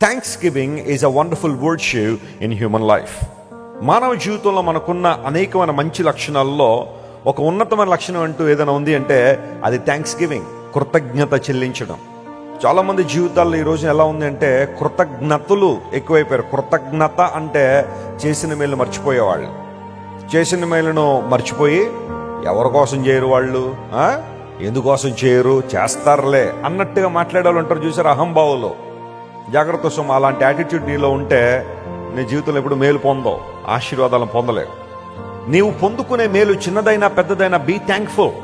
Thanks giving is a wonderful virtue in human life. మానవ జీవితంలో మనకున్న అనేకమైన మంచి లక్షణాల్లో ఒక ఉన్నతమైన లక్షణం అంటూ ఏదైనా ఉంది అంటే అది థ్యాంక్స్ గివింగ్, కృతజ్ఞత చెల్లించడం. చాలామంది జీవితాల్లో ఈ రోజున ఎలా ఉంది అంటే కృతజ్ఞతలు ఎక్కువైపోయారు. కృతజ్ఞత అంటే చేసిన మేలు మర్చిపోయేవాళ్ళు. చేసిన మేలును మర్చిపోయి ఎవరి కోసం చేయరు వాళ్ళు, ఎందుకోసం చేయరు, చేస్తారులే అన్నట్టుగా మాట్లాడే వాళ్ళు ఉంటారు చూసారు, అహంభావులు. జాగ్రత్త కోసం. అలాంటి యాటిట్యూడ్ నీలో ఉంటే నీ జీవితంలో ఎప్పుడు మేలు పొందవు, ఆశీర్వాదాలను పొందలేవు. నీవు పొందుకునే మేలు చిన్నదైనా పెద్దదైనా బీ థ్యాంక్ఫుల్,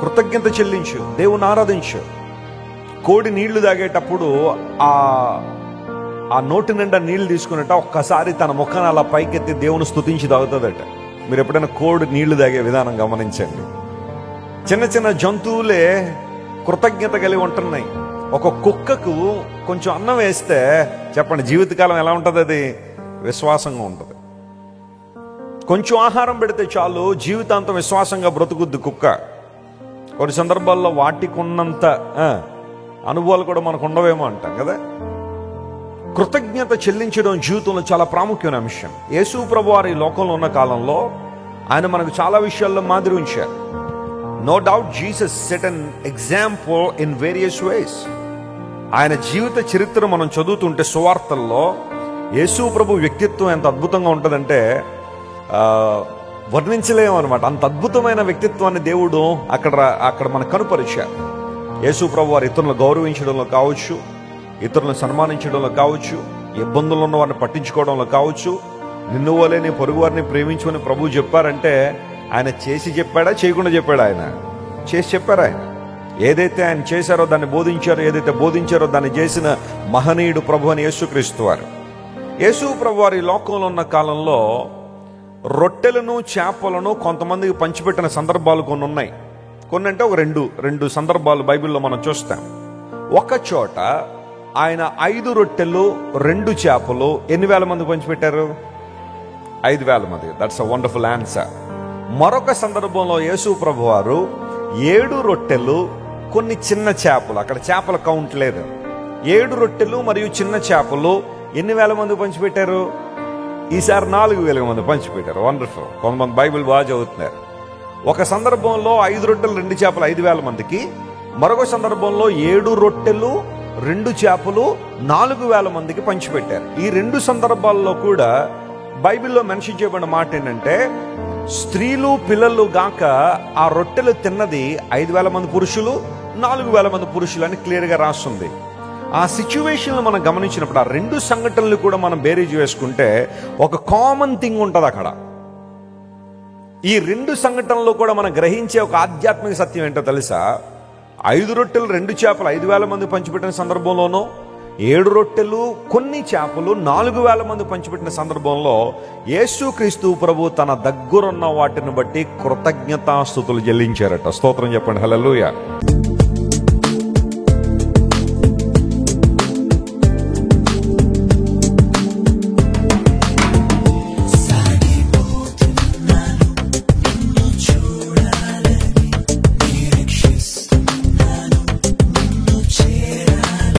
కృతజ్ఞత చెల్లించు, దేవుని ఆరాధించు. కోడి నీళ్లు తాగేటప్పుడు ఆ నోటి నిండా నీళ్లు తీసుకున్నట్ట ఒక్కసారి తన ముఖాన్ని అలా పైకెత్తి దేవుని స్తుతించి తాగుతుందట. మీరు ఎప్పుడైనా కోడి నీళ్లు తాగే విధానం గమనించండి. చిన్న చిన్న జంతువులే కృతజ్ఞత కలిగి ఉంటున్నాయి. ఒక కుక్కకు కొంచెం అన్నం వేస్తే చెప్పండి జీవితకాలం ఎలా ఉంటుంది? అది విశ్వాసంగా ఉంటుంది. కొంచెం ఆహారం పెడితే చాలు జీవితాంతం విశ్వాసంగా బ్రతుకుద్ది కుక్క. కొన్ని సందర్భాల్లో వాటికి ఉన్నంత అనుభవాలు కూడా మనకు ఉండవేమో అంటాం కదా. కృతజ్ఞత చెల్లించడం జీవితంలో చాలా ప్రాముఖ్యమైన అంశం. యేసు ప్రభు వారి లోకంలో ఉన్న కాలంలో ఆయన మనకు చాలా విషయాల్లో మాదిరి ఉంచారు. No doubt Jesus set an example in various ways. ఆయన జీవిత చరిత్ర మనం చదువుతుంటే సువార్తల్లో యేసు ప్రభు వ్యక్తిత్వం ఎంత అద్భుతంగా ఉంటుందంటే వర్ణించలేము అనమాట. అంత అద్భుతమైన వ్యక్తిత్వాన్ని దేవుడు అక్కడ మనకు కనుపరిచారు. యేసు ప్రభు వారు ఇతరులను గౌరవించడంలో కావచ్చు, ఇతరులను సన్మానించడంలో కావచ్చు, ఇబ్బందులు ఉన్న వారిని పట్టించుకోవడంలో కావచ్చు, నిన్ను వలే నీ పొరుగు వారిని ప్రేమించమని ప్రభు చెప్పారంటే ఆయన చేసి చెప్పాడా, చేయకుండా చెప్పాడా? ఆయన చేసి చెప్పారు. ఆయన ఏదైతే ఆయన చేశారో దాన్ని బోధించారో, ఏదైతే బోధించారో దాన్ని చేసిన మహనీయుడు ప్రభు అని యేసుక్రీస్తు వారు. యేసు ప్రభు వారి లోకంలో ఉన్న కాలంలో రొట్టెలను చేపలను కొంతమందికి పంచిపెట్టిన సందర్భాలు కొన్ని ఉన్నాయి. కొన్ని అంటే ఒక రెండు సందర్భాలు బైబిల్లో మనం చూస్తాం. ఒక చోట ఆయన 5 రొట్టెలు 2 చేపలు 8,000 మంది పంచిపెట్టారు? 5,000 మంది. That's a wonderful answer. మరొక సందర్భంలో యేసు ప్రభు వారు 7 రొట్టెలు కొన్ని చిన్న చేపలు, అక్కడ చేపల కౌంట్ లేదు, 7 రొట్టెలు మరియు చిన్న చేపలు ఎన్ని వేల మంది పంచిపెట్టారు? ఈసారి 4,000 మంది పంచిపెట్టారు. వండర్ఫుల్. కొంతమంది బైబిల్ బాగా చదువుతున్నారు. ఒక సందర్భంలో 5 రొట్టెలు 2 చేపలు 5,000 మందికి, మరొక సందర్భంలో 7 రొట్టెలు 2 చేపలు 4,000 మందికి పంచిపెట్టారు. ఈ 2 సందర్భాల్లో కూడా బైబిల్లో మెన్షన్ చేయబడిన మాట ఏంటంటే స్త్రీలు పిల్లలు గాక ఆ రొట్టెలు తిన్నది 5,000 మంది పురుషులు, 4,000 మంది పురుషులు అని క్లియర్గా రాస్తుంది. ఆ సిచ్యువేషన్లు మనం గమనించినప్పుడు ఆ 2 సంఘటనలు కూడా మనం బేరీజ్ వేసుకుంటే ఒక కామన్ థింగ్ ఉంటుంది అక్కడ. ఈ 2 సంఘటనలు కూడా మనం గ్రహించే ఒక ఆధ్యాత్మిక సత్యం ఏంటో తెలుసా? 5 రొట్టెలు 2 చేపలు 5,000 మంది పంచిపెట్టిన సందర్భంలోనూ, 7 రొట్టెలు కొన్ని చేపలు 4,000 మంది పంచిపెట్టిన సందర్భంలో యేసుక్రీస్తు ప్రభు తన దగ్గరున్న వాటిని బట్టి కృతజ్ఞతాస్తుతులు చెల్లించారట. స్తోత్రం చెప్పండి. హల్లెలూయా.